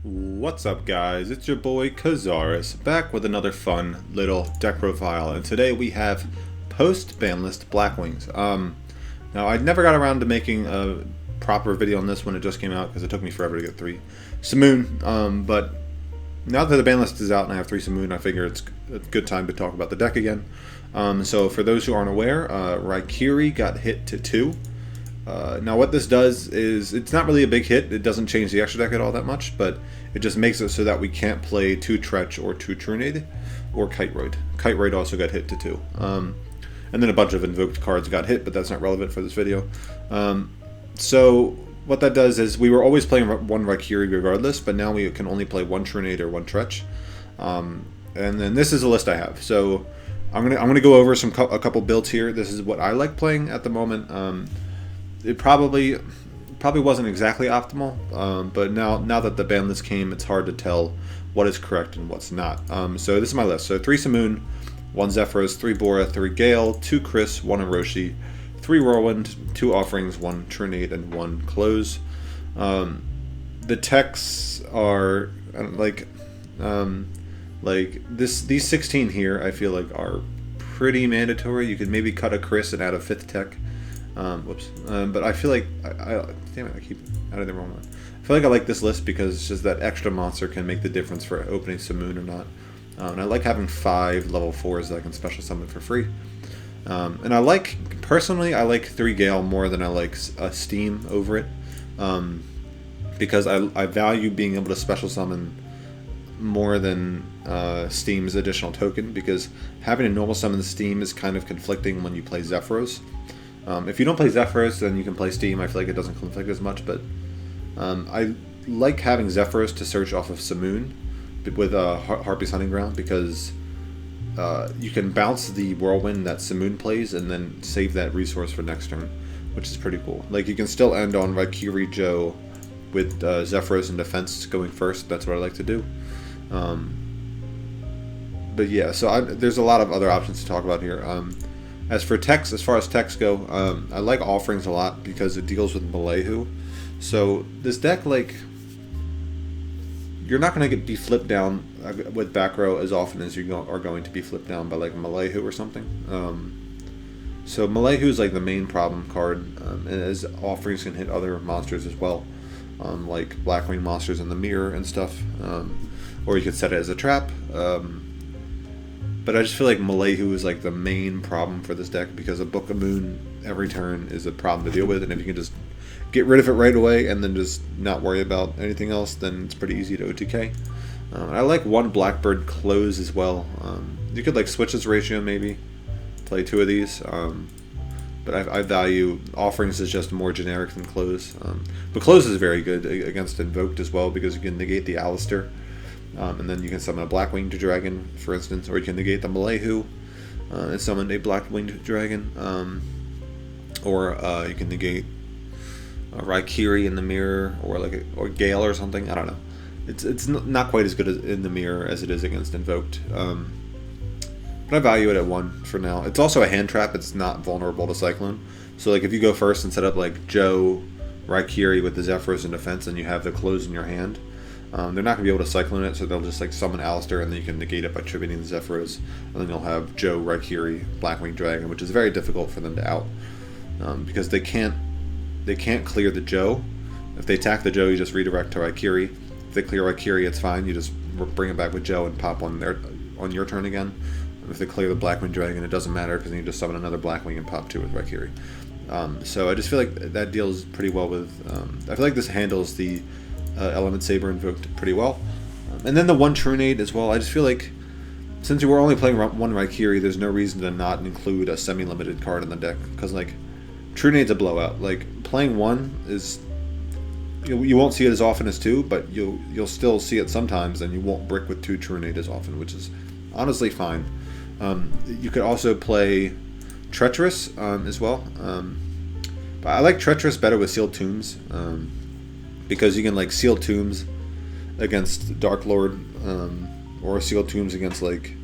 What's up, guys? It's your boy Kazaris back with another fun little deck profile, and today we have post Banlist Blackwings. Now I never got around to making a proper video on this when it just came out because it took me forever to get 3 Simoon. But now that the Banlist is out and I have 3 Simoon, I figure it's a good time to talk about the deck again. So for those who aren't aware, Raikiri got hit to 2. Now what this does is, it's not really a big hit, it doesn't change the extra deck at all that much, but it just makes it so that we can't play 2 treach or 2 trunade or Kite Raid. Kite Raid also got hit to 2. And then a bunch of invoked cards got hit, but that's not relevant for this video. So what that does is, we were always playing 1 Raikiri regardless, but now we can only play 1 trunade or 1 treach. And then this is a list I have. So I'm gonna go over a couple builds here. This is what I like playing at the moment. It probably wasn't exactly optimal, but now that the ban list came, it's hard to tell what is correct and what's not. So this is my list. So 3 Simoon, 1 Zephyros, 3 Bora, 3 Gale, 2 Chris, 1 Orochi, 3 Whirlwind, 2 Offerings, 1 Trunade, and 1 Close. The techs are these 16 here, I feel like are pretty mandatory. You could maybe cut a Chris and add a 5th tech. But I feel like damn it, I keep adding the wrong one. I feel like I like this list because it's just that extra monster can make the difference for opening Simoon or not. And I like having 5 level 4s that I can special summon for free. And personally, I like 3 Gale more than I like Steam over it, because I value being able to special summon more than Steam's additional token, because having a normal summon Steam is kind of conflicting when you play Zephyros. If you don't play Zephyros, then you can play Steam. I feel like it doesn't conflict as much, but I like having Zephyros to search off of Simoon with Harpy's Hunting Ground, because you can bounce the Whirlwind that Simoon plays and then save that resource for next turn, which is pretty cool. Like, you can still end on Raikiri Joe with Zephyros in defense going first. That's what I like to do. But yeah, so there's a lot of other options to talk about here. As far as techs go, I like Offerings a lot because it deals with Malayhu. So this deck, like, you're not going to be flipped down with back row as often as you are going to be flipped down by like Malayhu or something. So Malayhu is like the main problem card, and as Offerings can hit other monsters as well, like Blackwing monsters in the mirror and stuff, or you could set it as a trap. But I just feel like Malayhu is like the main problem for this deck, because a Book of Moon every turn is a problem to deal with, and if you can just get rid of it right away and then just not worry about anything else, then it's pretty easy to OTK. I like 1 Blackbird Close as well. You could like switch this ratio, maybe play 2 of these, but I value Offerings is just more generic than Close. But Close is very good against Invoked as well, because you can negate the Alistair. And then you can summon a Blackwinged Dragon, for instance, or you can negate the Malayhu and summon a Blackwinged Dragon, or you can negate a Raikiri in the mirror, or Gale or something. I don't know. It's not quite as good in the mirror as it is against Invoked, but I value it at 1 for now. It's also a hand trap. It's not vulnerable to Cyclone. So like, if you go first and set up like Joe Raikiri with the Zephyros in defense, and you have the Close in your hand, they're not going to be able to Cyclone it, so they'll just like summon Alistair, and then you can negate it by tributing the Zephyros, and then you'll have Joe, Raikiri, Blackwing Dragon, which is very difficult for them to out, because they can't clear the Joe. If they attack the Joe, you just redirect to Raikiri. If they clear Raikiri, it's fine. You just bring it back with Joe and pop on your turn again. If they clear the Blackwing Dragon, it doesn't matter, because then you just summon another Blackwing and pop 2 with Raikiri. So I just feel like that deals pretty well with. I feel like this handles the Element Saber Invoked pretty well. And then the 1 Trunade as well. I just feel like, since you were only playing 1 Raikiri, there's no reason to not include a semi-limited card in the deck, because like, Trunade's a blowout. Like, playing 1 is, you won't see it as often as 2, but you'll still see it sometimes, and you won't brick with 2 Trunade as often, which is honestly fine. You could also play Treacherous as well, but I like Treacherous better with Sealed Tombs, because you can like Sealed Tombs against Dark Lord, or Sealed Tombs against like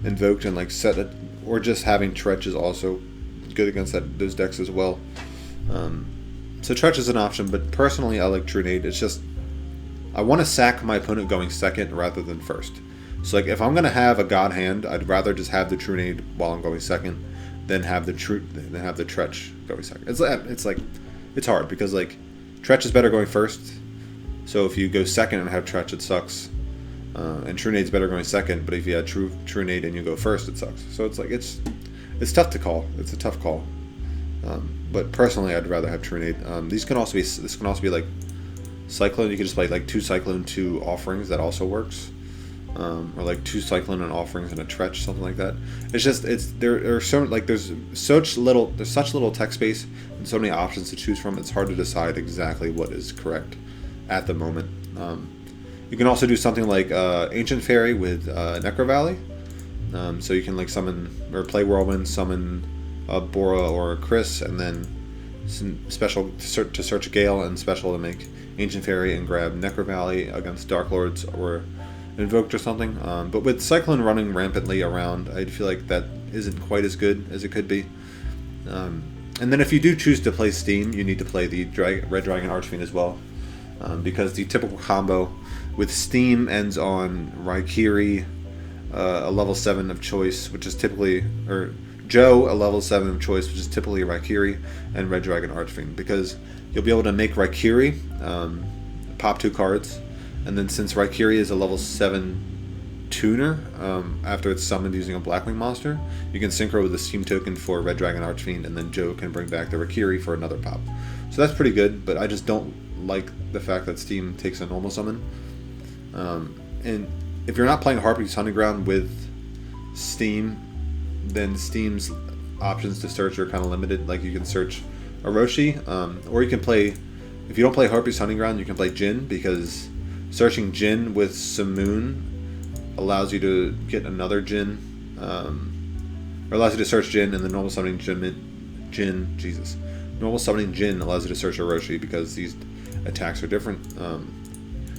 Invoked, and like set it, or just having Treach is also good against those decks as well. So Treach is an option, but personally I like Trunade. It's just, I want to sack my opponent going second rather than first. So like if I'm gonna have a god hand, I'd rather just have the trunade while I'm going second than have the treach going second. It's hard because like treach is better going first. So if you go second and have treach, it sucks. And trunade's better going second, but if you had trunade and you go first, it sucks. So it's like it's tough to call. It's a tough call. But personally, I'd rather have trunade. This can also be like cyclone. You can just play like 2 cyclone, 2 offerings. That also works. Or like 2 cyclone and offerings and a treach, something like that. There are so like there's such little tech space and so many options to choose from. It's hard to decide exactly what is correct at the moment. You can also do something like Ancient Fairy with Necro Valley. So you can like summon or play Whirlwind, summon a Bora or a Chris, and then some special to search Gale and special to make Ancient Fairy and grab Necro Valley against Dark Lords or Invoked or something. But with Cyclone running rampantly around, I feel like that isn't quite as good as it could be. And then if you do choose to play Steam, you need to play the Red Dragon Archfiend as well. Because the typical combo with Steam ends on Raikiri, a level 7 of choice, which is typically, or Joe, a level 7 of choice, which is typically Raikiri, and Red Dragon Archfiend. Because you'll be able to make Raikiri, pop 2 cards, and then since Raikiri is a level 7 tuner, after it's summoned using a Blackwing monster, you can synchro with the Steam token for Red Dragon Archfiend, and then Joe can bring back the Raikiri for another pop. So that's pretty good, but I just don't like the fact that Steam takes a normal summon. And if you're not playing Harpy's Hunting Ground with Steam, then Steam's options to search are kind of limited. Like you can search Orochi, or you can play, if you don't play Harpy's Hunting Ground, you can play Jin, because searching Jin with Simoon allows you to get another Jin, or allows you to search Jin, and then normal summoning Normal summoning Jin allows you to search Orochi because these attacks are different.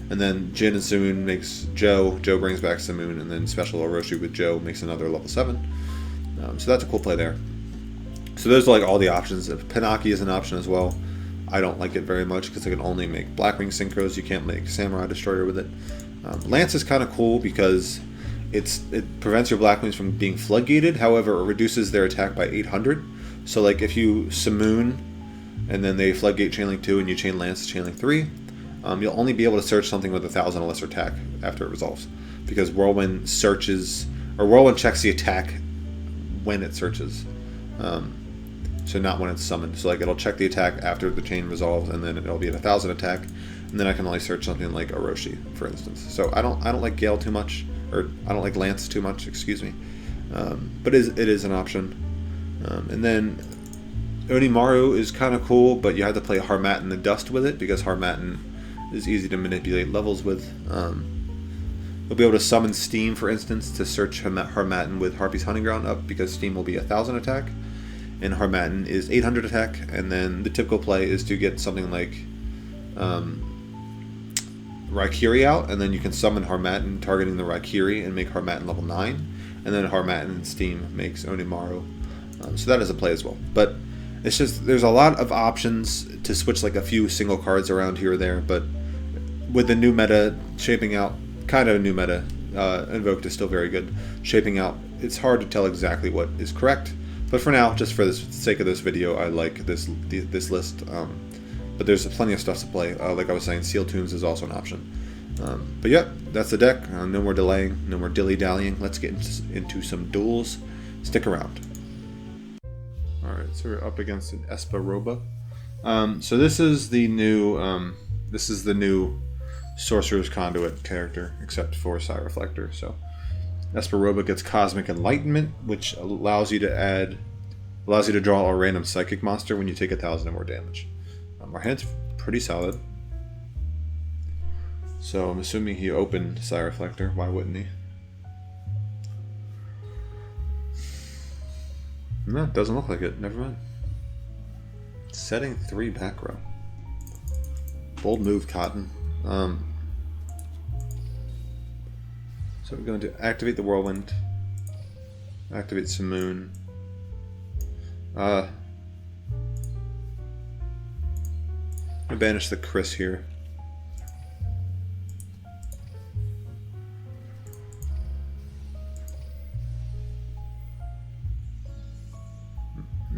And then Jin and Simoon makes Joe. Joe brings back Simoon, and then special Orochi with Joe makes another level 7. So that's a cool play there. So those are like all the options. Pinaki is an option as well. I don't like it very much because I can only make Blackwing synchros. You can't make Samurai Destroyer with it. Lance is kind of cool because it prevents your Blackwings from being floodgated. However, it reduces their attack by 800. So like if you Simoon and then they floodgate Chainlink 2 and you chain Lance to Chainlink 3, you'll only be able to search something with 1,000 or lesser attack after it resolves, because Whirlwind searches, or Whirlwind checks the attack when it searches, so not when it's summoned. So like it'll check the attack after the chain resolves, and then it'll be at 1,000 attack, and then I can only search something like Orochi, for instance. So I don't like Gale too much, or I don't like Lance too much, excuse me, but it is an option. And then Onimaru is kind of cool, but you have to play Harmattan the Dust with it, because Harmattan is easy to manipulate levels with. You'll be able to summon Steam, for instance, to search Harmattan with Harpy's Hunting Ground up, because Steam will be 1,000 attack, and Harmattan is 800 attack. And then the typical play is to get something like Raikiri out, and then you can summon Harmattan targeting the Raikiri and make Harmattan level 9, and then Harmattan and Steam makes Onimaru. So that is a play as well. But it's just, there's a lot of options to switch like a few single cards around here or there, but with the new meta shaping out, kind of a new meta, Invoked is still very good, shaping out, it's hard to tell exactly what is correct. But for now, just for the sake of this video, I like this list. But there's plenty of stuff to play. Like I was saying, Seal Tombs is also an option. But yeah, that's the deck. No more delaying, no more dilly-dallying. Let's get into some duels. Stick around. Alright, so we're up against an Espa Roba. So this is the new Sorcerer's Conduit character, except for Psy Reflector. So Espa Roba gets Cosmic Enlightenment, which allows you to draw a random psychic monster when you take 1,000 or more damage. Our hand's pretty solid. So I'm assuming he opened Psy Reflector. Why wouldn't he? No, it doesn't look like it. Never mind. Setting 3 back row. Bold move, Cotton. So we're going to activate the Whirlwind. Activate Simoon. I banish the Chris here.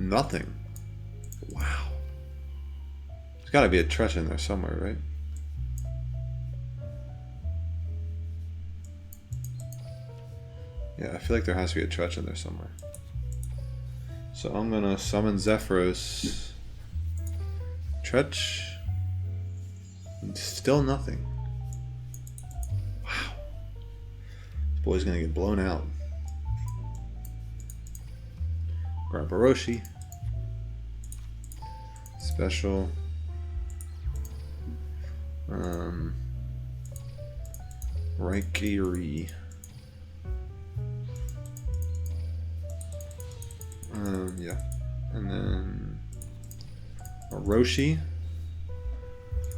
Nothing. Wow. There's got to be a treach in there somewhere, right? Yeah, I feel like there has to be a treach in there somewhere. So I'm gonna summon Zephyros. Treach. Still nothing. Wow. This boy's gonna get blown out. Grab Orochi. Special. Raikiri. Yeah. And then Orochi.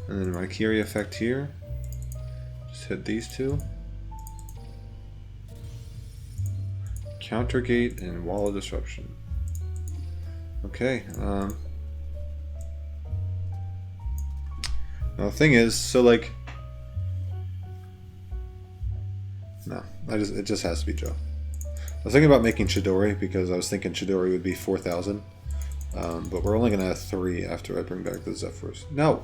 And then Raikiri effect here. Just hit these two. Countergate and Wall of Disruption. Okay. Now the thing is, so like, no, it just has to be Joe. I was thinking about making Chidori because I was thinking Chidori would be 4,000, but we're only gonna have 3 after I bring back the Zephyrs. No.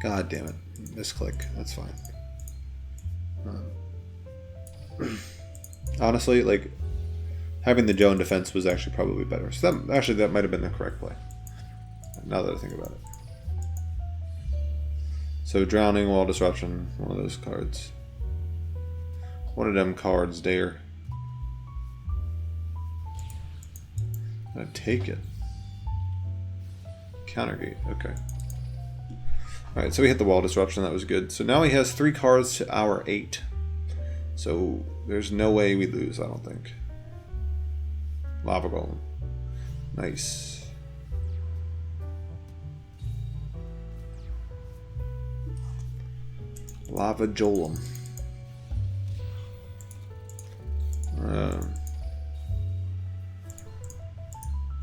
God damn it! Misclick. That's fine. Honestly, like, having the Joe in defense was actually probably better. So that might have been the correct play. Now that I think about it. So Drowning, Wall Disruption, one of those cards. One of them cards there. I'm gonna take it. Countergate, okay. Alright, so we hit the Wall Disruption, that was good. So now he has 3 cards to our 8. So there's no way we lose, I don't think. Lava Golem. Nice. Lava Golem.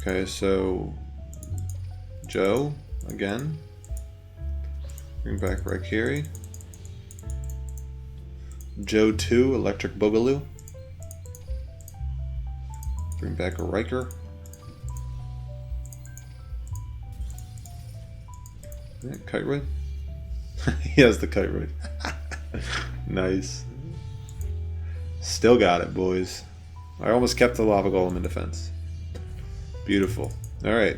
Okay, so Joe again. Bring back Raikiri. Joe 2, Electric Boogaloo. Bring back a Riker. Yeah, Kite Raid. He has the Kite Raid. Nice. Still got it, boys. I almost kept the Lava Golem in defense. Beautiful. Alright.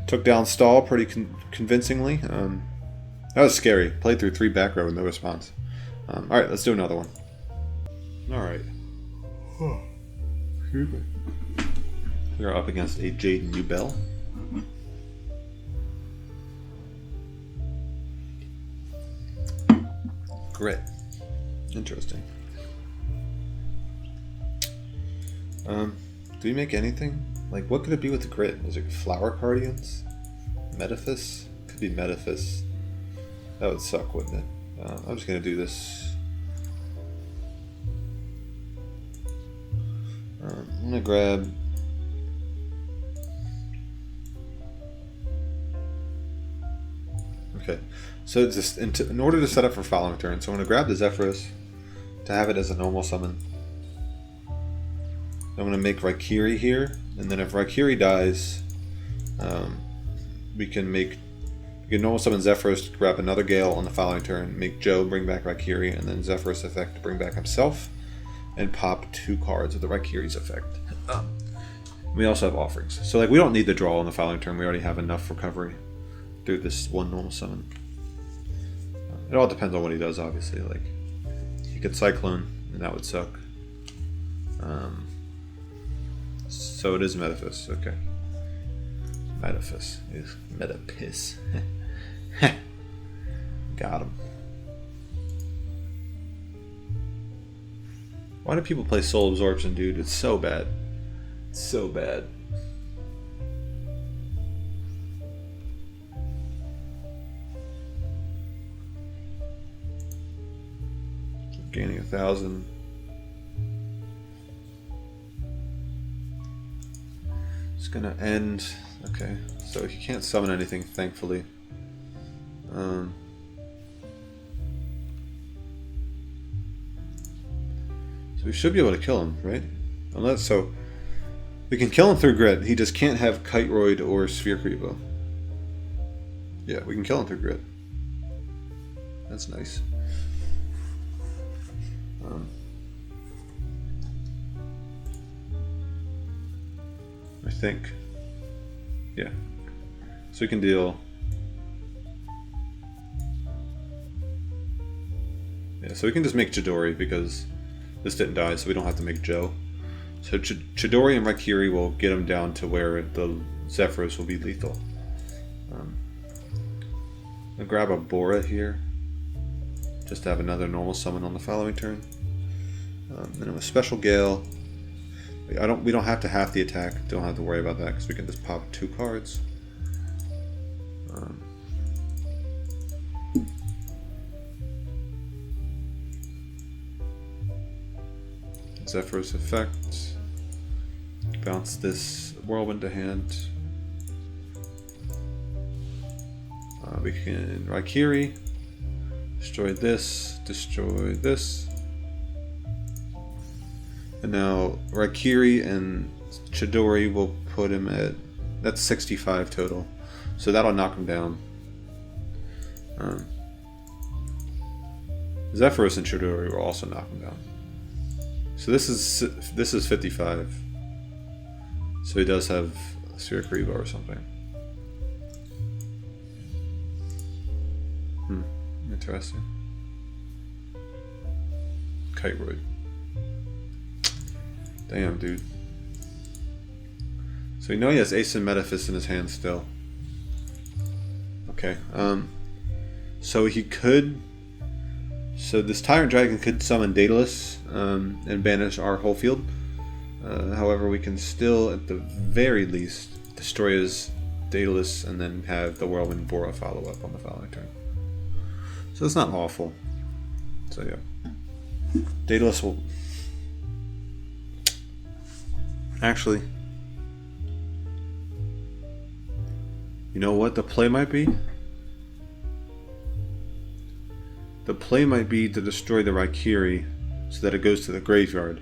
Took down Stall pretty convincingly. That was scary. Played through 3 back row with no response. Alright, let's do another one. Alright. We are up against a Jaden Yubel. Grit. Interesting. Do we make anything? Like, what could it be with the grit? Is it Flower Guardians? Metaphys? Could be Metaphys. That would suck, wouldn't it? I'm just gonna do this. I'm gonna grab. Okay, so just in order to set up for following turn, so I'm gonna grab the Zephyros to have it as a normal summon. I'm gonna make Raikiri here, and then if Raikiri dies, we can normal summon Zephyros to grab another Gale on the following turn, make Joe bring back Raikiri, and then Zephyros effect to bring back himself, and pop 2 cards with the Raikiri's effect. We also have offerings. So like we don't need the draw on the following turn, we already have enough recovery through this one normal summon. It all depends on what he does, obviously. Like, he could Cyclone, and that would suck. So it is Metaphys, okay. Metaphys is Metaphys. Got him. Why do people play Soul Absorption, dude? It's so bad. It's so bad. Gaining 1,000. It's gonna end. Okay, so he can't summon anything, thankfully. So we should be able to kill him, right? Unless so. We can kill him through grit. He just can't have Kiteroid or Sphere Creepo. Yeah, we can kill him through grit. That's nice. I think. Yeah. So we can deal. Yeah, so we can just make Chidori because this didn't die, so we don't have to make Joe. So Chidori and Raikiri will get him down to where the Zephyros will be lethal. I'll grab a Bora here, just to have another normal summon on the following turn. Then a Special Gale. We don't have to half the attack. Don't have to worry about that because we can just pop 2 cards. Zephyros effect. Bounce this Whirlwind to hand. We can Raikiri. Destroy this. And now Raikiri and Chidori will put him at, that's 65 total. So that'll knock him down. Zephyros and Chidori will also knock him down. So this is 55. So he does have Sphere Creepo or something. Interesting. Kiteroid. Damn, dude. So we know he has Ace and Metaphys in his hand still. Okay. So he could. So this Tyrant Dragon could summon Daedalus and banish our whole field. However, we can still, at the very least, destroy his Daedalus and then have the Whirlwind Bora follow up on the following turn. So it's not awful. So yeah. Daedalus will... Actually... You know what the play might be? The play might be to destroy the Raikiri so that it goes to the graveyard.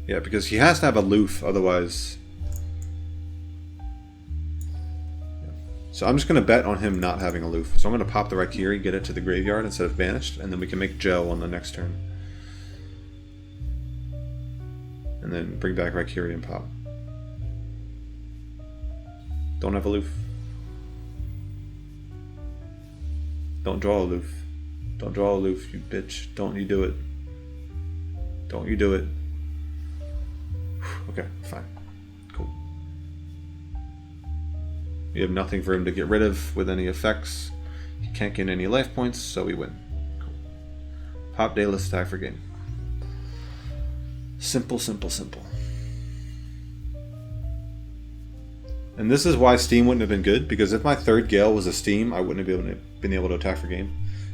Yeah, because he has to have a Loof, otherwise... So I'm just going to bet on him not having a Loof. So I'm going to pop the Raikiri, get it to the graveyard instead of banished, and then we can make Joe on the next turn. And then bring back Raikiri and pop. Don't have a Loof. Don't draw a Loof. Don't draw a Loof, you bitch. Don't you do it. Don't you do it. Okay, fine. Cool. We have nothing for him to get rid of with any effects. He can't gain any life points, so we win. Cool. Pop Daedalus, attack for game. Simple, simple, simple. And this is why Steam wouldn't have been good, because if my third Gale was a Steam, I wouldn't have been able to attack for game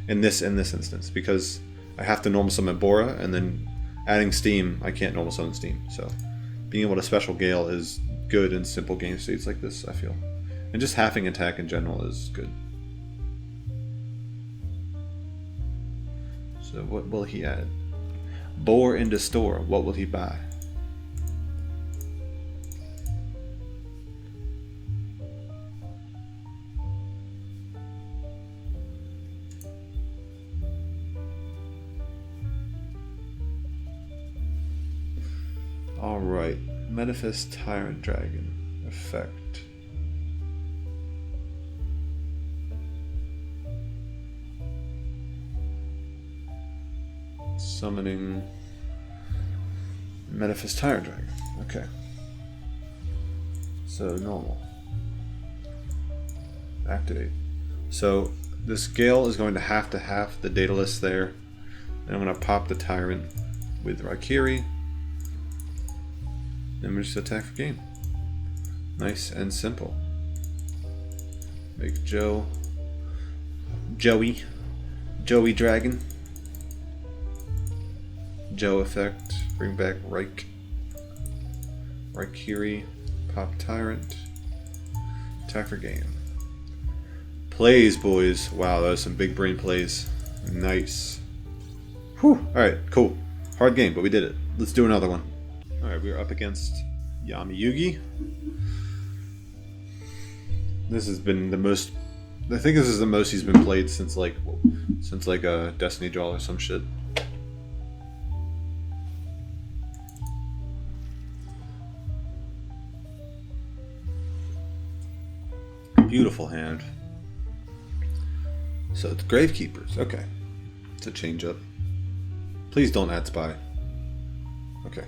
in this instance, because I have to normal summon Bora, and then adding Steam, I can't normal summon Steam. So being able to special Gale is good in simple game states like this, I feel. And just halving attack in general is good. So what will he add? Boar into store. What will he buy? Alright, Metaphys Tyrant Dragon effect. Summoning Metaphys Tyrant Dragon. Okay. So normal. Activate. So this Gale is going to have the Daedalus there. And I'm going to pop the Tyrant with Raikiri. Then we just attack for game. Nice and simple. Make Joey Dragon. Joe effect. Bring back Raikiri. Pop Tyrant. Attack for game. Plays, boys. Wow, that was some big brain plays. Nice. Whew. Alright, cool. Hard game, but we did it. Let's do another one. Alright, we're up against Yami Yugi. This has been the most... I think this is the most he's been played since like a Destiny Duel or some shit. Beautiful hand. So it's Gravekeepers. Okay. It's a change up. Please don't add Spy. Okay.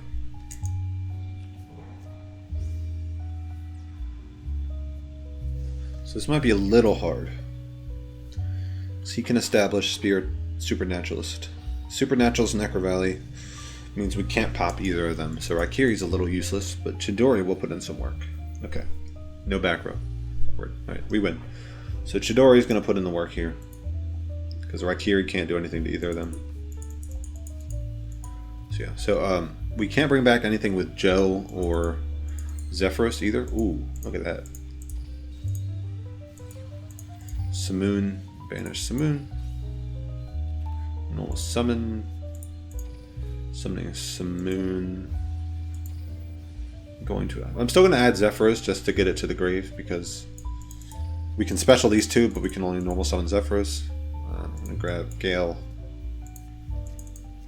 So this might be a little hard. So he can establish Spirit Supernaturalist. Supernaturalist Necro Valley means we can't pop either of them. So Raikiri's a little useless, but Chidori will put in some work. Okay. No back row. Alright, we win. So Chidori's going to put in the work here. Because Raikiri can't do anything to either of them. So yeah, so we can't bring back anything with Joe or Zephyros either. Ooh, look at that. Simoon, banish Simoon. Normal summon. Summoning Simoon. I'm still going to add Zephyros just to get it to the grave because we can special these two, but we can only normal summon Zephyros. I'm going to grab Gale.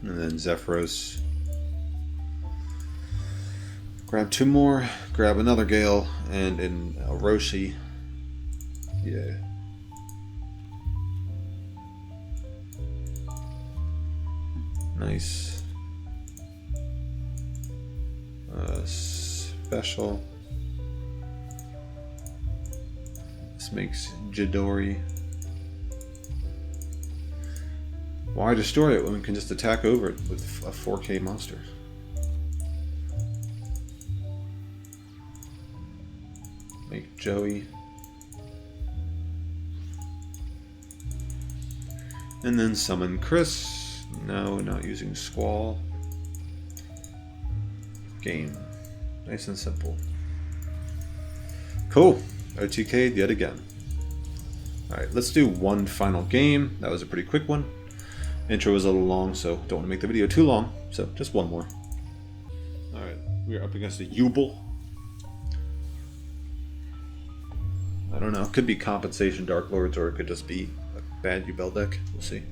And then Zephyros. Grab two more. Grab another Gale. And in Roshi. Yeah. Nice. Special. This makes Jidori. Why destroy it when we can just attack over it with a 4K monster? Make Joey. And then summon Chris. No, not using Squall. Game. Nice and simple. Cool. OTK'd yet again. Alright, let's do one final game. That was a pretty quick one. Intro was a little long, so don't want to make the video too long. So just one more. Alright, we are up against a Yubel. I don't know. It could be Compensation Dark Lords, or it could just be a bad Yubel deck. We'll see.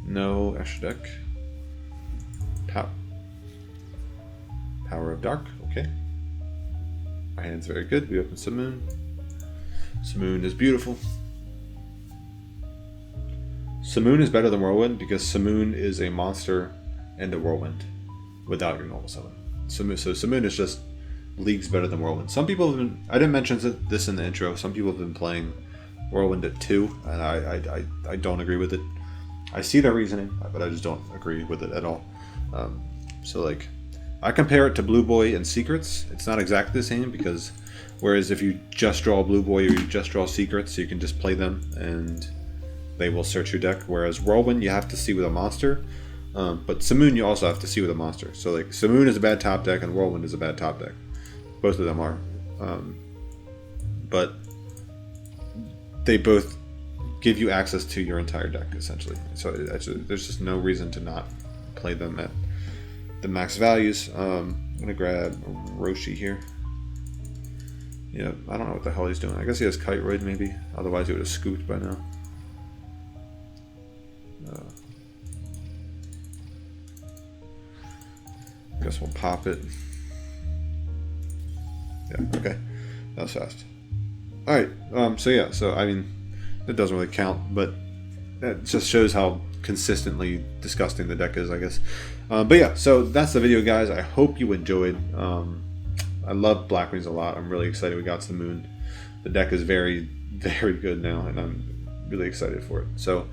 No extra deck. Power of Dark. Okay. Our hand's very good. We open Simoon. Simoon is beautiful. Simoon is better than Whirlwind because Simoon is a monster and a Whirlwind without your normal summon. So Simoon is just leagues better than Whirlwind. Some people have been... I didn't mention this in the intro. Some people have been playing Whirlwind at 2, and I don't agree with it. I see their reasoning, but I just don't agree with it at all. So like, I compare it to Blue Boy and Secrets. It's not exactly the same because whereas if you just draw Blue Boy or you just draw Secrets, you can just play them and they will search your deck. Whereas Whirlwind, you have to see with a monster. But Simoon, you also have to see with a monster. So like, Simoon is a bad top deck and Whirlwind is a bad top deck. Both of them are. But they both give you access to your entire deck, essentially. So there's just no reason to not play them at the max values. I'm going to grab Roshi here. Yeah, I don't know what the hell he's doing. I guess he has Kite Raid, maybe. Otherwise he would have scooped by now. I guess we'll pop it. Yeah, okay. That was fast. Alright, so I mean, it doesn't really count, but it just shows how consistently disgusting the deck is, I guess. But yeah, so that's the video, guys. I hope you enjoyed. I love Blackwings a lot. I'm really excited we got to the moon. The deck is very, very good now, and I'm really excited for it. So,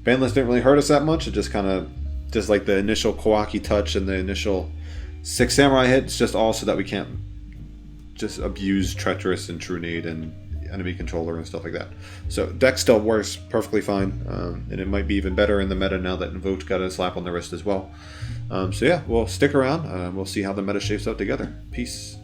Banlist didn't really hurt us that much. It just kind of, just like the initial Kawaki touch and the initial 6 Samurai hit, it's just all so that we can't just abuse Treacherous and Trunade and enemy controller and stuff like that. So deck still works perfectly fine, and it might be even better in the meta now that Invoked got a slap on the wrist as well. So yeah, we'll stick around. We'll see how the meta shapes up together. Peace.